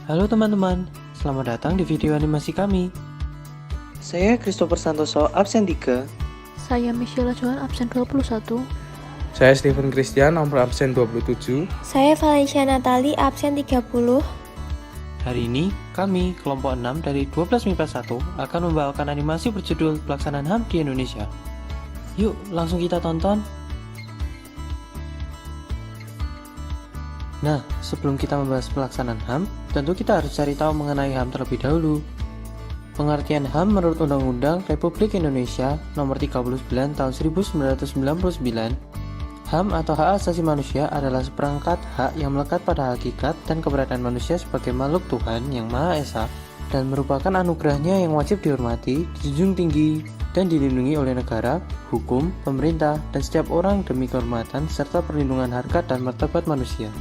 Halo teman-teman, selamat datang di video animasi kami. Saya Christopher Santoso, absen 3. Saya Michelle Johan, absen 21. Saya Steven Christian, nomor absen 27. Saya Valencia Natali, absen 30. Hari ini, kami, kelompok 6 dari 12 MIPA 1, akan membawakan animasi berjudul Pelaksanaan HAM di Indonesia. Yuk, langsung kita tonton. Nah, sebelum kita membahas pelaksanaan HAM, tentu kita harus cari tahu mengenai HAM terlebih dahulu. Pengertian HAM menurut Undang-Undang Republik Indonesia Nomor 39 Tahun 1999, HAM atau hak asasi manusia adalah seperangkat hak yang melekat pada hakikat dan keberadaan manusia sebagai makhluk Tuhan yang Maha Esa dan merupakan anugerahnya yang wajib dihormati, dijunjung tinggi, dan dilindungi oleh negara, hukum, pemerintah, dan setiap orang demi kehormatan serta perlindungan harkat dan martabat manusia.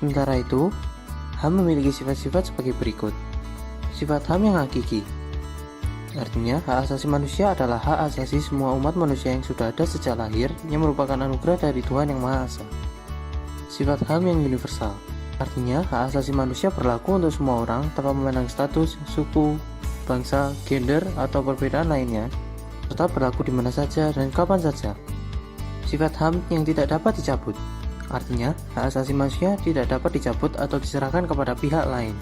Sementara itu, HAM memiliki sifat-sifat sebagai berikut. Sifat HAM yang hakiki. Artinya, hak asasi manusia adalah hak asasi semua umat manusia yang sudah ada sejak lahir, yang merupakan anugerah dari Tuhan yang Maha Esa. Sifat HAM yang universal. Artinya, hak asasi manusia berlaku untuk semua orang tanpa memandang status, suku, bangsa, gender, atau perbedaan lainnya, serta berlaku di mana saja dan kapan saja. Sifat HAM yang tidak dapat dicabut. Artinya, hak asasi manusia tidak dapat dicabut atau diserahkan kepada pihak lain.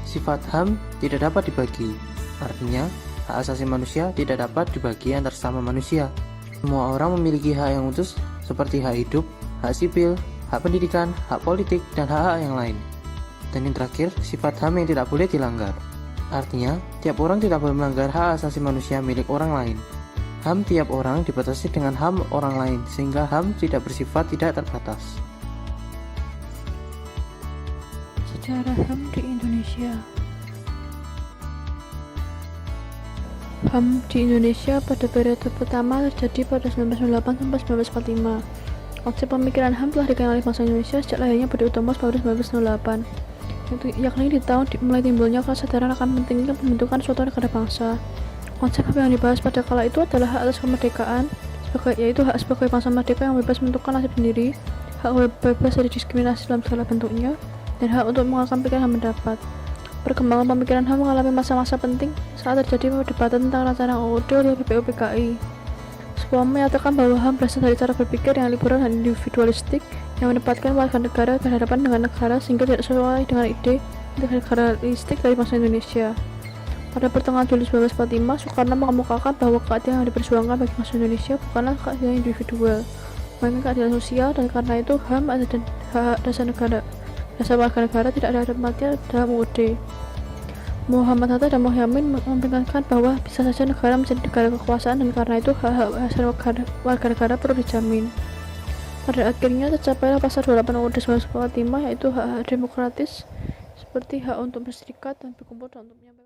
Sifat HAM tidak dapat dibagi. Artinya, hak asasi manusia tidak dapat dibagi antar sesama manusia. Semua orang memiliki hak yang utuh seperti hak hidup, hak sipil, hak pendidikan, hak politik, dan hak-hak yang lain. Dan yang terakhir, sifat HAM yang tidak boleh dilanggar. Artinya, tiap orang tidak boleh melanggar hak asasi manusia milik orang lain. HAM tiap orang dibatasi dengan HAM orang lain, sehingga HAM tidak bersifat tidak terbatas. Sejarah HAM di Indonesia. HAM di Indonesia pada periode pertama terjadi pada 1998 sampai 1945. Konsep pemikiran HAM telah dikenali bangsa Indonesia sejak lahirnya Budi Utomo pada 1908, yakni di tahun mulai timbulnya kesadaran akan pentingnya pembentukan suatu negara bangsa. Konsep HAM yang dibahas pada kala itu adalah hak atas kemerdekaan, yaitu hak sebagai bangsa merdeka yang bebas menentukan nasib sendiri, hak bebas dari diskriminasi dalam segala bentuknya, dan hak untuk mengeluarkan pikiran dan pendapat. Perkembangan pemikiran HAM mengalami masa-masa penting saat terjadi perdebatan tentang rancangan UUD oleh BPUPKI. Semua menyatakan bahwa HAM berasal dari cara berpikir yang liberal dan individualistik yang menempatkan warga negara berhadapan dengan negara sehingga tidak sesuai dengan ide integralistik dari bangsa Indonesia. Pada pertengahan Juli 1945, Soekarno mengemukakan bahwa keadilan yang diperjuangkan bagi bangsa Indonesia bukanlah keadilan individual, melainkan keadilan sosial, dan karena itu HAM dan hak dasar warga negara tidak ada tempatnya dalam UUD. Muhammad Hatta dan Muhyiddin memperingatkan bahwa bisa saja negara menjadi negara kekuasaan dan karena itu hak dasar warga negara perlu dijamin. Pada akhirnya tercapailah pasal 28 UUD 1945, yaitu hak demokratis seperti hak untuk berserikat dan berkumpul dan untuk menyampaikan.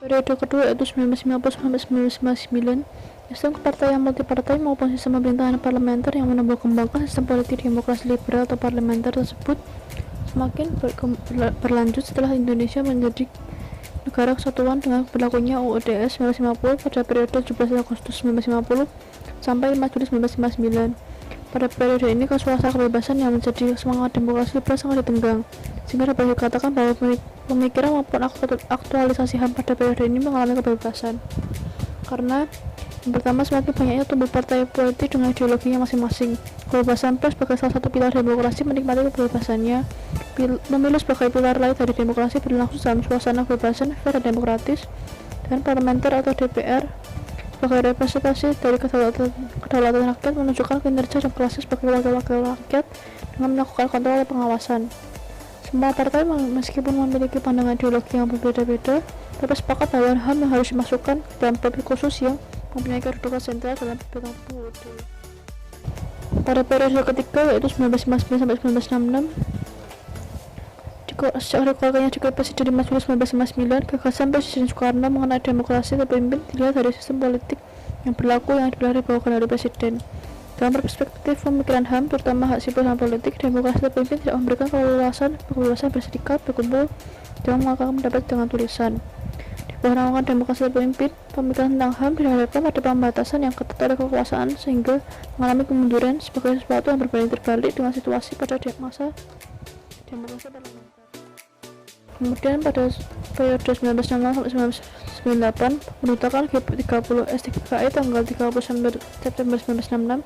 Periode kedua yaitu 1950-1999, sistem partai yang multipartai maupun sistem pemerintahan parlementer yang menumbuh kembangkan sistem politik demokrasi liberal atau parlementer tersebut semakin berlanjut setelah Indonesia menjadi negara kesatuan dengan berlakunya UUD 1950 pada periode 17 Agustus 1950 sampai 5 Juli 1959. Pada periode ini suasana kebebasan yang menjadi semangat demokrasi liberal sangat ditenggang, sehingga dapat dikatakan bahwa pemikiran maupun aktualisasi HAM pada periode ini mengalami kebebasan. Karena yang pertama, semakin banyaknya tumbuh partai politik dengan ideologinya masing-masing. Kebebasan pers sebagai salah satu pilar demokrasi menikmati kebebasannya. Pemilu sebagai pilar lain dari demokrasi berlangsung dalam suasana kebebasan, fair dan demokratis, dan parlementer atau DPR sebagai representasi dari kedaulatan rakyat menunjukkan kinerja demokrasi sebagai wakil-wakil rakyat dengan melakukan kontrol dan pengawasan. Semua partai meskipun memiliki pandangan ideologi yang berbeda-beda, tapi sepakat bahwa HAM harus dimasukkan dalam topik khusus yang mempunyai kedudukan sentral dalam pembentukan UUD. Pada periode ketiga yaitu 1959 sampai 1966, sejak dikeluarkannya Dekret Presiden 5 Juli 1959, gagasan Presiden Soekarno mengenai demokrasi terpimpin dilihat dari sistem politik yang berlaku yang dibawakan oleh Presiden. Dalam perspektif pemikiran HAM, terutama hak sipil dan politik, demokrasi terpimpin tidak memberikan kebebasan berserikat, berkumpul, dan mengungkapkan pendapat dengan tulisan. Di bawah naungan demokrasi terpimpin, pemikiran tentang HAM dihadapkan pada pembatasan yang ketat oleh kekuasaan sehingga mengalami kemunduran sebagai sesuatu yang berbanding terbalik dengan situasi pada masa demokrasi parlementer. Kemudian pada periode 1966 sampai 1998, pembentukan G30 STKKI tanggal 31 September 1966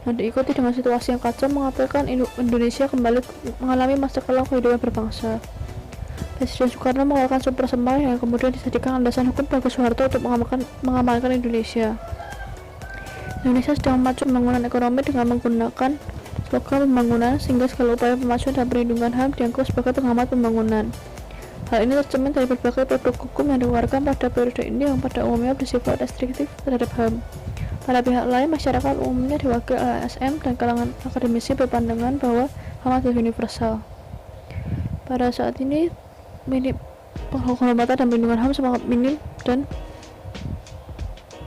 yang diikuti dengan situasi yang kacau mengaparkan Indonesia kembali mengalami masa kelam kehidupan berbangsa. Presiden Soekarno mengeluarkan Super Semar yang kemudian dijadikan landasan hukum bagi Soeharto untuk mengamankan Indonesia. Indonesia sedang memacu pembangunan ekonomi dengan menggunakan slogan pembangunan, sehingga segala upaya pemajuan dan perlindungan HAM dianggap sebagai penghambat pembangunan. Hal ini tercermin dari berbagai produk hukum yang dikeluarkan pada periode ini yang pada umumnya bersifat restriktif terhadap HAM. Pada pihak lain, masyarakat umumnya diwakili LSM dan kalangan akademisi berpandangan bahwa HAM adalah universal. Pada saat ini, penghormatan dan perlindungan HAM sangat minim, dan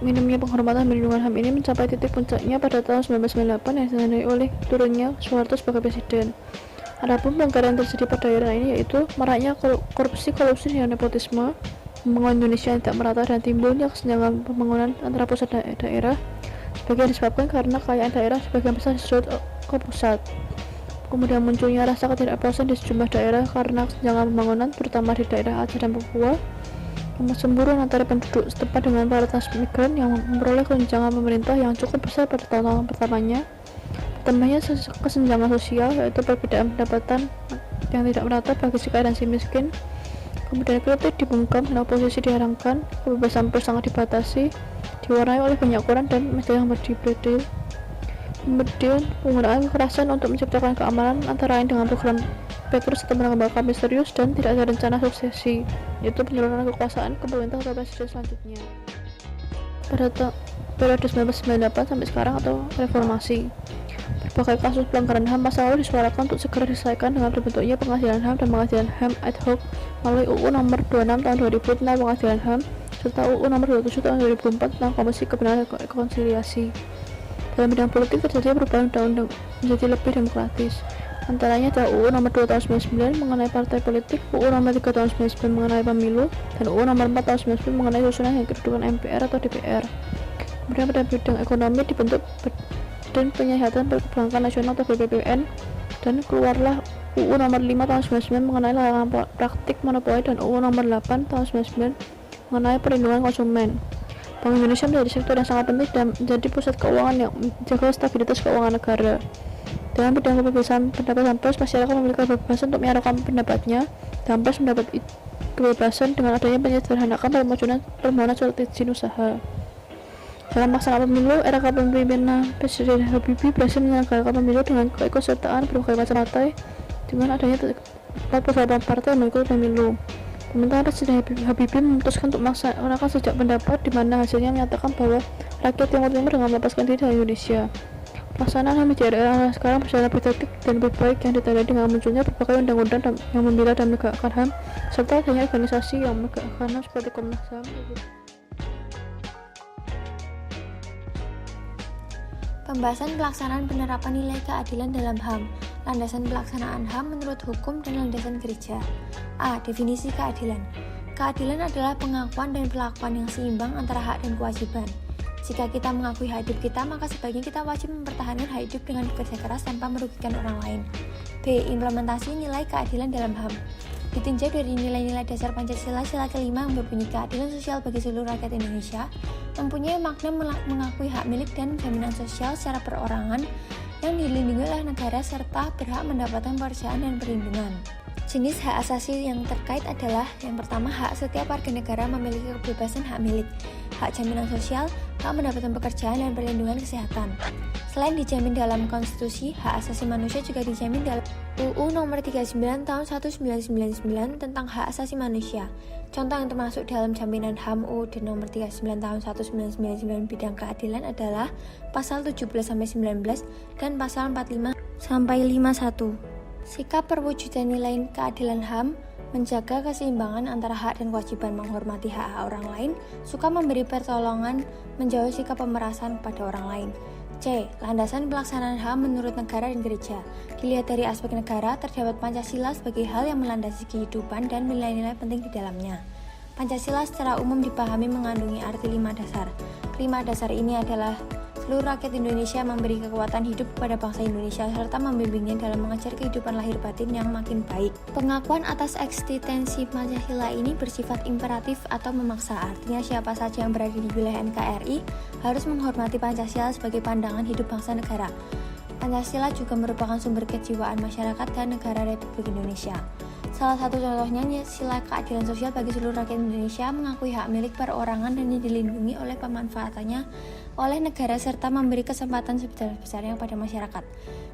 minimnya penghormatan dan perlindungan HAM ini mencapai titik puncaknya pada tahun 1998 yang ditandai oleh turunnya Soeharto sebagai presiden. Adapun pelanggaran yang terjadi pada daerah ini yaitu maraknya korupsi dan nepotisme, pembangunan Indonesia yang tidak merata, dan timbulnya kesenjangan pembangunan antara pusat dan daerah, sebagian disebabkan karena kekayaan daerah sebagian besar diserut ke pusat. Kemudian munculnya rasa ketidakpuasan di sejumlah daerah karena kesenjangan pembangunan, terutama di daerah Aceh dan Papua, pertempuran antara penduduk setempat dengan para transmigran yang memperoleh tunjangan pemerintah yang cukup besar pada tahun-tahun pertamanya. Tambahnya kesenjangan sosial, yaitu perbedaan pendapatan yang tidak merata bagi si kaya dan si miskin. Kemudian kritik dibungkam dan oposisi diharamkan, kebebasan pers sangat dibatasi, diwarnai oleh banyak koran dan media yang berdibredil. Kemudian penggunaan kekerasan untuk menciptakan keamanan antara lain dengan program Petrus atau mengembangkan misterius, dan tidak ada rencana suksesi, yaitu penyaluran kekuasaan ke pemerintah atau presiden selanjutnya. Pada periode 1998 sampai sekarang atau reformasi, berbagai kasus pelanggaran HAM masa lalu disuarakan untuk segera diselesaikan dengan terbentuknya Pengadilan HAM dan Pengadilan HAM ad hoc melalui UU nomor 26 tahun 2000 tentang Pengadilan HAM serta UU nomor 27 tahun 2004 tentang Komisi Kebenaran dan Rekonsiliasi. Dalam bidang politik terjadi perubahan undang-undang menjadi lebih demokratis. Antaranya adalah UU nomor 2 tahun 99 mengenai partai politik, UU nomor 3 tahun 99 mengenai pemilu, dan UU nomor 4 tahun 99 mengenai susunan dan kedudukan MPR atau DPR. Kemudian pada bidang ekonomi dibentuk Badan Penyihatan Perbankan Nasional atau BPPN, dan keluarlah UU nomor 5 tahun 99 mengenai larangan praktik monopoli, dan UU nomor 8 tahun 99 mengenai perlindungan konsumen. Bank Indonesia menjadi sektor yang sangat penting dan menjadi pusat keuangan yang menjaga stabilitas keuangan negara. Dalam bidang kebebasan pendapat dan pers, masyarakat memiliki kebebasan untuk menyuarakan pendapatnya, dan pers mendapat kebebasan dengan adanya penyederhanakan permohonan surat izin usaha. Dalam pelaksanaan pemilu, era kepemimpinan Presiden Habibie berhasil menyelenggarakan pemilu dengan keikutsertaan berbagai macam partai, dengan adanya 48 partai yang mengikuti pemilu. Pemerintahan Presiden Habibie memutuskan untuk melaksanakan sejak pendapat, di mana hasilnya menyatakan bahwa rakyat Timur Timur dengan melepaskan diri dari Indonesia. Pelaksanaan HAM di era sekarang berjalan lebih tertib dan lebih baik, yang ditandai dengan munculnya berbagai undang-undang yang membela dan menegakkan HAM, serta adanya organisasi yang menegakkan HAM seperti Komnas HAM. Pembahasan pelaksanaan penerapan nilai keadilan dalam HAM. Landasan pelaksanaan HAM menurut hukum dan landasan gereja. A. Definisi keadilan. Keadilan adalah pengakuan dan perlakuan yang seimbang antara hak dan kewajiban. Jika kita mengakui hak hidup kita, maka sebaiknya kita wajib mempertahankan hak hidup dengan bekerja keras tanpa merugikan orang lain. B. Implementasi nilai keadilan dalam HAM. Ditinjau dari nilai-nilai dasar Pancasila sila kelima yang berbunyi keadilan sosial bagi seluruh rakyat Indonesia, mempunyai makna mengakui hak milik dan jaminan sosial secara perorangan yang dilindungi oleh negara serta berhak mendapatkan pekerjaan dan perlindungan. Jenis hak asasi yang terkait adalah yang pertama, hak setiap warga negara memiliki kebebasan hak milik, hak jaminan sosial, hak mendapatkan pekerjaan dan perlindungan kesehatan. Selain dijamin dalam konstitusi, hak asasi manusia juga dijamin dalam UU nomor 39 tahun 1999 tentang hak asasi manusia. Contoh yang termasuk dalam jaminan HAM UUD nomor 39 tahun 1999 bidang keadilan adalah pasal 17-19 dan pasal 45-51. Sikap perwujudan nilai keadilan HAM menjaga keseimbangan antara hak dan kewajiban, menghormati hak-hak orang lain, suka memberi pertolongan, menjauhi sikap pemerasan kepada orang lain. C. Landasan pelaksanaan HAM menurut negara dan gereja. Dilihat dari aspek negara, terdapat Pancasila sebagai hal yang melandasi kehidupan dan nilai-nilai penting di dalamnya. Pancasila secara umum dipahami mengandungi arti 5 dasar. 5 dasar ini adalah Seluruh rakyat Indonesia memberi kekuatan hidup kepada bangsa Indonesia serta membimbingnya dalam mengajar kehidupan lahir batin yang makin baik. Pengakuan atas eksistensi Pancasila ini bersifat imperatif atau memaksa, artinya siapa saja yang berada di wilayah NKRI harus menghormati Pancasila sebagai pandangan hidup bangsa negara. Pancasila juga merupakan sumber kejiwaan masyarakat dan negara Republik Indonesia. Salah satu contohnya sila keadilan sosial bagi seluruh rakyat Indonesia mengakui hak milik perorangan dan dilindungi oleh pemanfaatannya oleh negara serta memberi kesempatan sebesar-besarnya kepada masyarakat.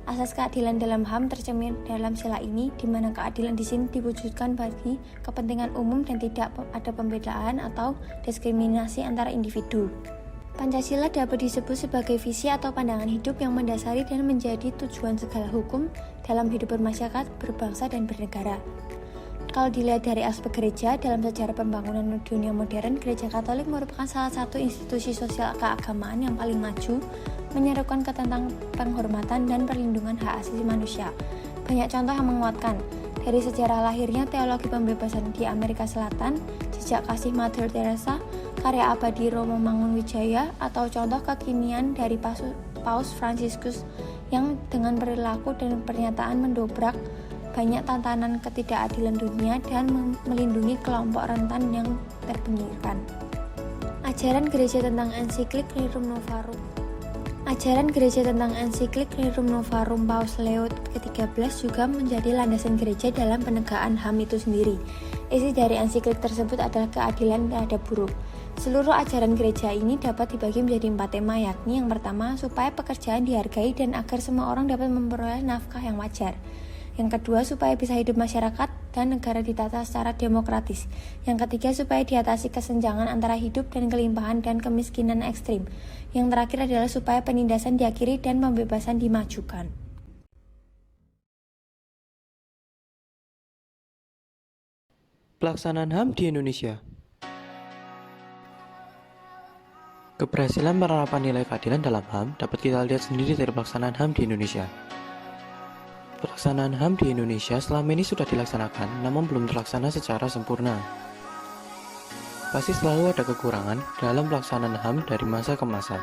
Asas keadilan dalam HAM tercermin dalam sila ini, di mana keadilan di sini diwujudkan bagi kepentingan umum dan tidak ada pembedaan atau diskriminasi antara individu. Pancasila dapat disebut sebagai visi atau pandangan hidup yang mendasari dan menjadi tujuan segala hukum dalam hidup bermasyarakat, berbangsa, dan bernegara. Kalau dilihat dari aspek gereja, dalam sejarah pembangunan dunia modern, Gereja Katolik merupakan salah satu institusi sosial keagamaan yang paling maju, menyerukan tentang penghormatan dan perlindungan hak asasi manusia. Banyak contoh yang menguatkan, dari sejarah lahirnya teologi pembebasan di Amerika Selatan, jejak kasih Mother Teresa, karya abadi Romo Mangunwijaya, atau contoh kekinian dari Paus Fransiskus yang dengan perilaku dan pernyataan mendobrak banyak tantangan ketidakadilan dunia dan melindungi kelompok rentan yang terpinggirkan. Ajaran gereja tentang ensiklik Rerum Novarum. Ajaran gereja tentang ensiklik Rerum Novarum Paus Leo ke-13 juga menjadi landasan gereja dalam penegakan HAM itu sendiri. Isi dari ensiklik tersebut adalah keadilan terhadap buruh. Seluruh ajaran gereja ini dapat dibagi menjadi 4 tema, yakni yang pertama, supaya pekerjaan dihargai dan agar semua orang dapat memperoleh nafkah yang wajar. Yang kedua, supaya bisa hidup masyarakat dan negara ditata secara demokratis. Yang ketiga, supaya diatasi kesenjangan antara hidup dan kelimpahan dan kemiskinan ekstrim. Yang terakhir adalah supaya penindasan diakhiri dan pembebasan dimajukan. Pelaksanaan HAM di Indonesia. Keberhasilan penerapan nilai keadilan dalam HAM dapat kita lihat sendiri dari pelaksanaan HAM di Indonesia. Pelaksanaan HAM di Indonesia selama ini sudah dilaksanakan, namun belum terlaksana secara sempurna. Pasti selalu ada kekurangan dalam pelaksanaan HAM dari masa ke masa.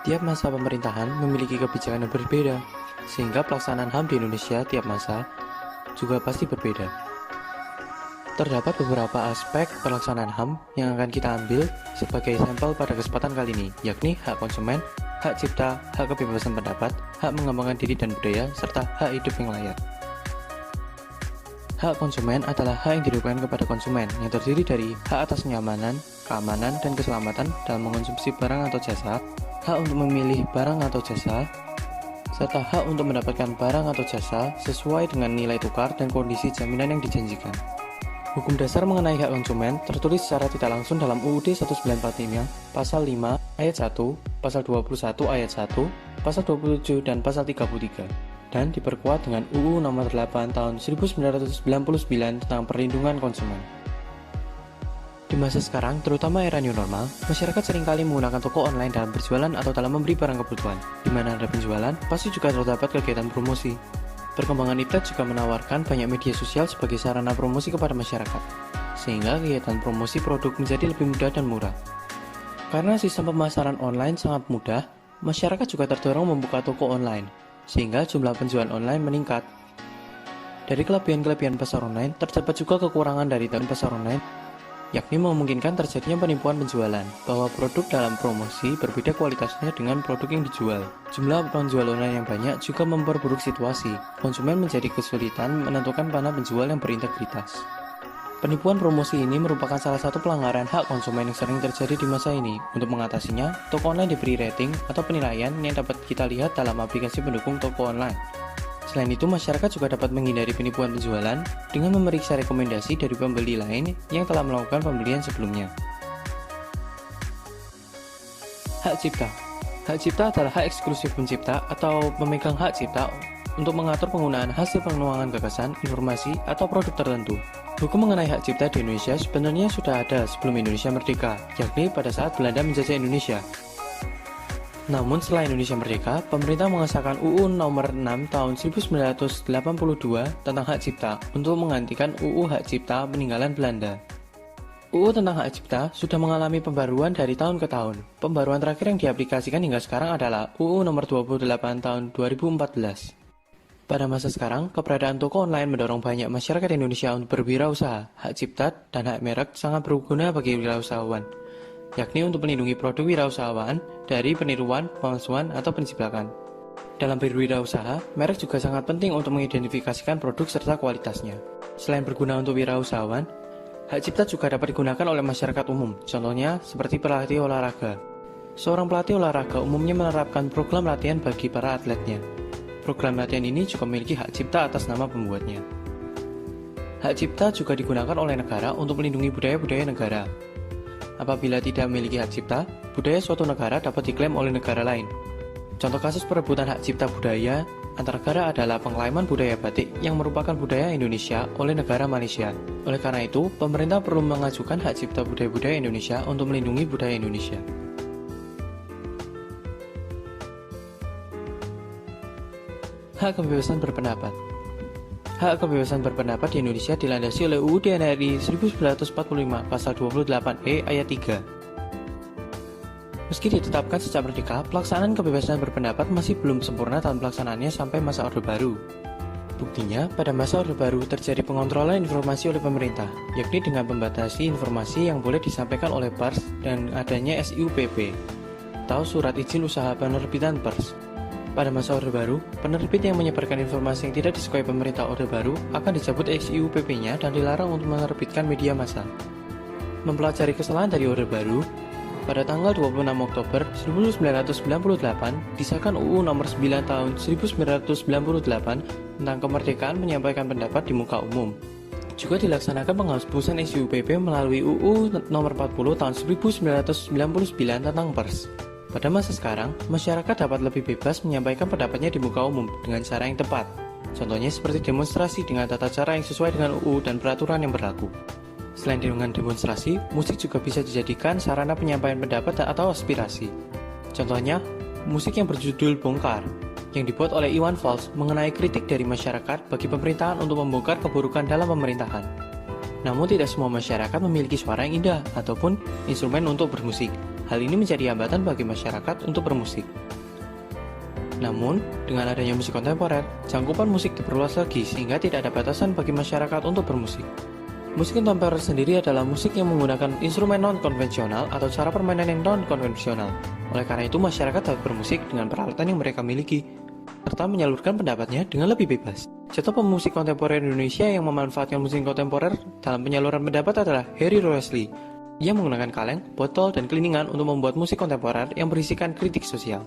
Tiap masa pemerintahan memiliki kebijakan yang berbeda, sehingga pelaksanaan HAM di Indonesia tiap masa juga pasti berbeda. Terdapat beberapa aspek pelaksanaan HAM yang akan kita ambil sebagai sampel pada kesempatan kali ini, yakni hak konsumen, hak cipta, hak kebebasan pendapat, hak mengembangkan diri dan budaya, serta hak hidup yang layak. Hak konsumen adalah hak yang diberikan kepada konsumen, yang terdiri dari hak atas kenyamanan, keamanan, dan keselamatan dalam mengkonsumsi barang atau jasa, hak untuk memilih barang atau jasa, serta hak untuk mendapatkan barang atau jasa sesuai dengan nilai tukar dan kondisi jaminan yang dijanjikan. Hukum dasar mengenai hak konsumen tertulis secara tidak langsung dalam UUD 1945, Pasal 5, Ayat 1, Pasal 21, Ayat 1, Pasal 27, dan Pasal 33, dan diperkuat dengan UU Nomor 8 Tahun 1999 tentang Perlindungan Konsumen. Di masa sekarang, terutama era new normal, masyarakat seringkali menggunakan toko online dalam berjualan atau dalam membeli barang kebutuhan. Di mana ada penjualan, pasti juga terdapat kegiatan promosi. Perkembangan internet juga menawarkan banyak media sosial sebagai sarana promosi kepada masyarakat, sehingga kegiatan promosi produk menjadi lebih mudah dan murah. Karena sistem pemasaran online sangat mudah, masyarakat juga terdorong membuka toko online, sehingga jumlah penjualan online meningkat. Dari kelebihan-kelebihan pasar online, terdapat juga kekurangan dari pasar online, yakni memungkinkan terjadinya penipuan penjualan, bahwa produk dalam promosi berbeda kualitasnya dengan produk yang dijual. Jumlah penjual online yang banyak juga memperburuk situasi. Konsumen menjadi kesulitan menentukan mana penjual yang berintegritas. Penipuan promosi ini merupakan salah satu pelanggaran hak konsumen yang sering terjadi di masa ini. Untuk mengatasinya, toko online diberi rating atau penilaian yang dapat kita lihat dalam aplikasi pendukung toko online. Selain itu, masyarakat juga dapat menghindari penipuan penjualan dengan memeriksa rekomendasi dari pembeli lain yang telah melakukan pembelian sebelumnya. Hak cipta. Hak cipta adalah hak eksklusif pencipta atau pemegang hak cipta untuk mengatur penggunaan hasil pengembangan gagasan, informasi, atau produk tertentu. Hukum mengenai hak cipta di Indonesia sebenarnya sudah ada sebelum Indonesia merdeka, yakni pada saat Belanda menjajah Indonesia. Namun setelah Indonesia merdeka, pemerintah mengesahkan UU Nomor 6 Tahun 1982 tentang hak cipta untuk menggantikan UU Hak Cipta peninggalan Belanda. UU tentang hak cipta sudah mengalami pembaruan dari tahun ke tahun. Pembaruan terakhir yang diaplikasikan hingga sekarang adalah UU nomor 28 tahun 2014. Pada masa sekarang, keberadaan toko online mendorong banyak masyarakat Indonesia untuk berwirausaha. Hak cipta dan hak merek sangat berguna bagi wirausahawan, yakni untuk melindungi produk wirausahawan dari peniruan, pemalsuan, atau penjiplakan. Dalam berwirausaha, merek juga sangat penting untuk mengidentifikasikan produk serta kualitasnya. Selain berguna untuk wirausahawan, hak cipta juga dapat digunakan oleh masyarakat umum, contohnya seperti pelatih olahraga. Seorang pelatih olahraga umumnya menerapkan program latihan bagi para atletnya. Program latihan ini juga memiliki hak cipta atas nama pembuatnya. Hak cipta juga digunakan oleh negara untuk melindungi budaya-budaya negara. Apabila tidak memiliki hak cipta, budaya suatu negara dapat diklaim oleh negara lain. Contoh kasus perebutan hak cipta budaya antar negara adalah penglaiman budaya batik yang merupakan budaya Indonesia oleh negara Malaysia. Oleh karena itu, pemerintah perlu mengajukan hak cipta budaya-budaya Indonesia untuk melindungi budaya Indonesia. Hak kebebasan berpendapat. Hak kebebasan berpendapat di Indonesia dilandasi oleh UUD NRI 1945 pasal 28E ayat 3. Meski ditetapkan sejak merdeka, pelaksanaan kebebasan berpendapat masih belum sempurna dalam pelaksanaannya sampai masa Orde Baru. Buktinya, pada masa Orde Baru terjadi pengontrolan informasi oleh pemerintah, yakni dengan membatasi informasi yang boleh disampaikan oleh pers dan adanya SIUPP, atau Surat Izin Usaha Penerbitan Pers. Pada masa Orde Baru, penerbit yang menyebarkan informasi yang tidak disukai pemerintah Orde Baru akan dicabut SIUPP-nya dan dilarang untuk menerbitkan media massa. Mempelajari kesalahan dari Orde Baru, pada tanggal 26 Oktober 1998 disahkan UU nomor 9 tahun 1998 tentang kemerdekaan menyampaikan pendapat di muka umum. Juga dilaksanakan penghapusan SIUPP melalui UU nomor 40 tahun 1999 tentang pers. Pada masa sekarang, masyarakat dapat lebih bebas menyampaikan pendapatnya di muka umum dengan cara yang tepat. Contohnya seperti demonstrasi dengan tata cara yang sesuai dengan UU dan peraturan yang berlaku. Selain dengan demonstrasi, musik juga bisa dijadikan sarana penyampaian pendapat atau aspirasi. Contohnya, musik yang berjudul Bongkar, yang dibuat oleh Iwan Fals mengenai kritik dari masyarakat bagi pemerintahan untuk membongkar keburukan dalam pemerintahan. Namun tidak semua masyarakat memiliki suara yang indah ataupun instrumen untuk bermusik. Hal ini menjadi hambatan bagi masyarakat untuk bermusik. Namun, dengan adanya musik kontemporer, cakupan musik diperluas lagi sehingga tidak ada batasan bagi masyarakat untuk bermusik. Musik kontemporer sendiri adalah musik yang menggunakan instrumen non-konvensional atau cara permainan yang non-konvensional. Oleh karena itu, masyarakat dapat bermusik dengan peralatan yang mereka miliki, serta menyalurkan pendapatnya dengan lebih bebas. Contoh pemusik kontemporer Indonesia yang memanfaatkan musik kontemporer dalam penyaluran pendapat adalah Harry Roesley. Ia menggunakan kaleng, botol, dan keliningan untuk membuat musik kontemporer yang berisikan kritik sosial.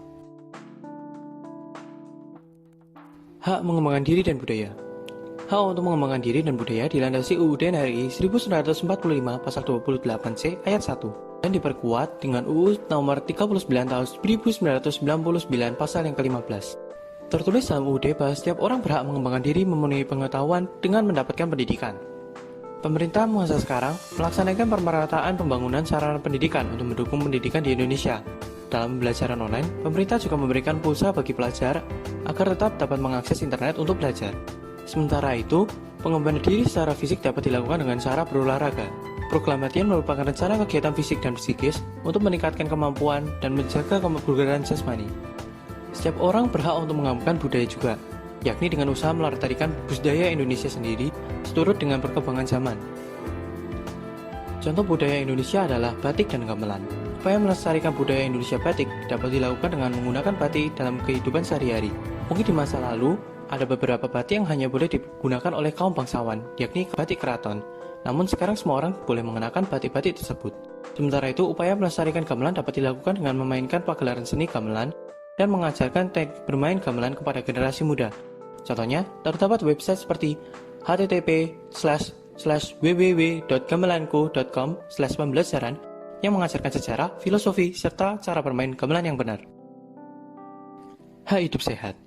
Hak mengembangkan diri dan budaya. Hak untuk mengembangkan diri dan budaya dilandasi UUD NRI 1945 pasal 28C ayat 1 dan diperkuat dengan UU nomor 39 tahun 1999 pasal yang ke-15. Tertulis dalam UUD bahwa setiap orang berhak mengembangkan diri memenuhi pengetahuan dengan mendapatkan pendidikan. Pemerintah masa sekarang melaksanakan pemerataan pembangunan sarana pendidikan untuk mendukung pendidikan di Indonesia. Dalam pembelajaran online, pemerintah juga memberikan pulsa bagi pelajar agar tetap dapat mengakses internet untuk belajar. Sementara itu, pengembangan diri secara fisik dapat dilakukan dengan cara berolahraga. Program latihan merupakan rencana kegiatan fisik dan psikis untuk meningkatkan kemampuan dan menjaga kebugaran jasmani. Setiap orang berhak untuk mengembangkan budaya juga, yakni dengan usaha melestarikan budaya Indonesia sendiri seturut dengan perkembangan zaman. Contoh budaya Indonesia adalah batik dan gamelan. Upaya melestarikan budaya Indonesia batik dapat dilakukan dengan menggunakan batik dalam kehidupan sehari-hari. Mungkin di masa lalu, ada beberapa batik yang hanya boleh digunakan oleh kaum bangsawan, yakni batik keraton. Namun sekarang semua orang boleh mengenakan batik-batik tersebut. Sementara itu, upaya melestarikan gamelan dapat dilakukan dengan memainkan pagelaran seni gamelan dan mengajarkan teknik bermain gamelan kepada generasi muda. Contohnya, terdapat website seperti http://www.gamelanku.com/pembelajaran yang mengajarkan sejarah, filosofi, serta cara bermain gamelan yang benar. Hak hidup sehat.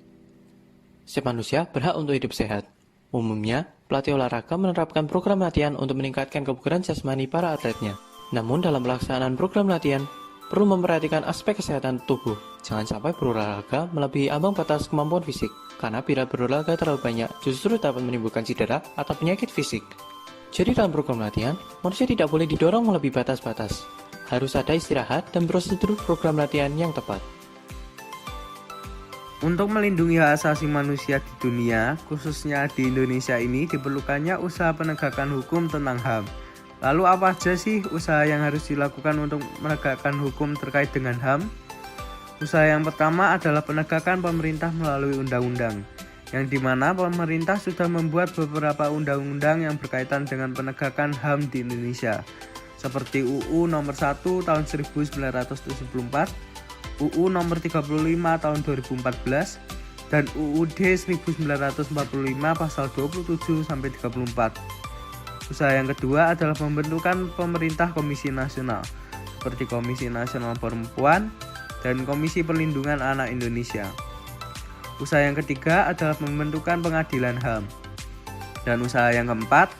Setiap manusia berhak untuk hidup sehat. Umumnya, pelatih olahraga menerapkan program latihan untuk meningkatkan kebugaran jasmani para atletnya. Namun dalam pelaksanaan program latihan, perlu memperhatikan aspek kesehatan tubuh. Jangan sampai berolahraga melebihi ambang batas kemampuan fisik, karena bila berolahraga terlalu banyak justru dapat menimbulkan cedera atau penyakit fisik. Jadi dalam program latihan, manusia tidak boleh didorong melebihi batas-batas. Harus ada istirahat dan prosedur program latihan yang tepat. Untuk melindungi hak asasi manusia di dunia, khususnya di Indonesia ini, diperlukannya usaha penegakan hukum tentang HAM. Lalu apa aja sih usaha yang harus dilakukan untuk menegakkan hukum terkait dengan HAM? Usaha yang pertama adalah penegakan pemerintah melalui undang-undang, yang dimana pemerintah sudah membuat beberapa undang-undang yang berkaitan dengan penegakan HAM di Indonesia, seperti UU Nomor 1 Tahun 1974, UU Nomor 35 Tahun 2014, dan UUD 1945 Pasal 27-34. Usaha yang kedua adalah pembentukan pemerintah komisi nasional, seperti Komisi Nasional Perempuan dan Komisi Perlindungan Anak Indonesia. Usaha yang ketiga adalah pembentukan pengadilan HAM. Dan usaha yang keempat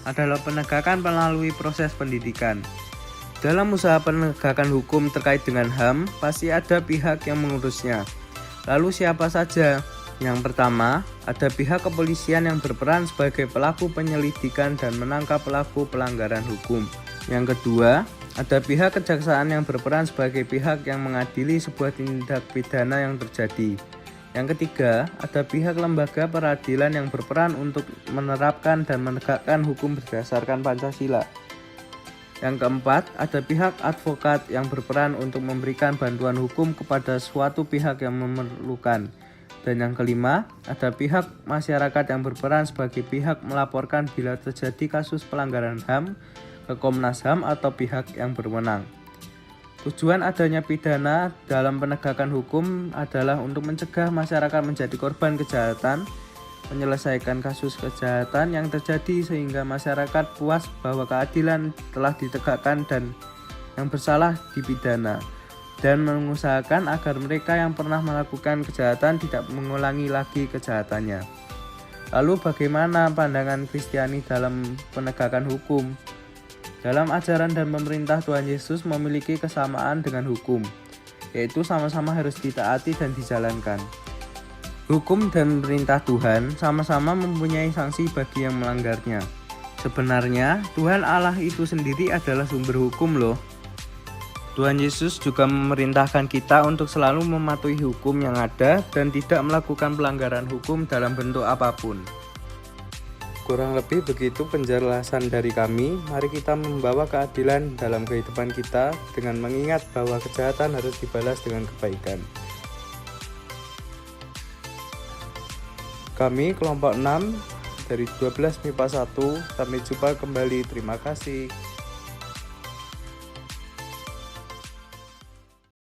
adalah penegakan melalui proses pendidikan. Dalam usaha penegakan hukum terkait dengan HAM, pasti ada pihak yang mengurusnya. Lalu siapa saja? Yang pertama, ada pihak kepolisian yang berperan sebagai pelaku penyelidikan dan menangkap pelaku pelanggaran hukum. Yang kedua, ada pihak kejaksaan yang berperan sebagai pihak yang mengadili sebuah tindak pidana yang terjadi. Yang ketiga, ada pihak lembaga peradilan yang berperan untuk menerapkan dan menegakkan hukum berdasarkan Pancasila. Yang keempat, ada pihak advokat yang berperan untuk memberikan bantuan hukum kepada suatu pihak yang memerlukan. Dan yang kelima, ada pihak masyarakat yang berperan sebagai pihak melaporkan bila terjadi kasus pelanggaran HAM ke Komnas HAM atau pihak yang berwenang. Tujuan adanya pidana dalam penegakan hukum adalah untuk mencegah masyarakat menjadi korban kejahatan, menyelesaikan kasus kejahatan yang terjadi sehingga masyarakat puas bahwa keadilan telah ditegakkan dan yang bersalah dipidana, dan mengusahakan agar mereka yang pernah melakukan kejahatan tidak mengulangi lagi kejahatannya. Lalu bagaimana pandangan Kristiani dalam penegakan hukum? Dalam ajaran dan pemerintah Tuhan Yesus memiliki kesamaan dengan hukum, yaitu sama-sama harus ditaati dan dijalankan. Hukum dan perintah Tuhan sama-sama mempunyai sanksi bagi yang melanggarnya. Sebenarnya, Tuhan Allah itu sendiri adalah sumber hukum loh. Tuhan Yesus juga memerintahkan kita untuk selalu mematuhi hukum yang ada dan tidak melakukan pelanggaran hukum dalam bentuk apapun. Kurang lebih begitu penjelasan dari kami. Mari kita membawa keadilan dalam kehidupan kita dengan mengingat bahwa kejahatan harus dibalas dengan kebaikan. Kami kelompok 6 dari 12 MIPA 1, sampai jumpa kembali. Terima kasih.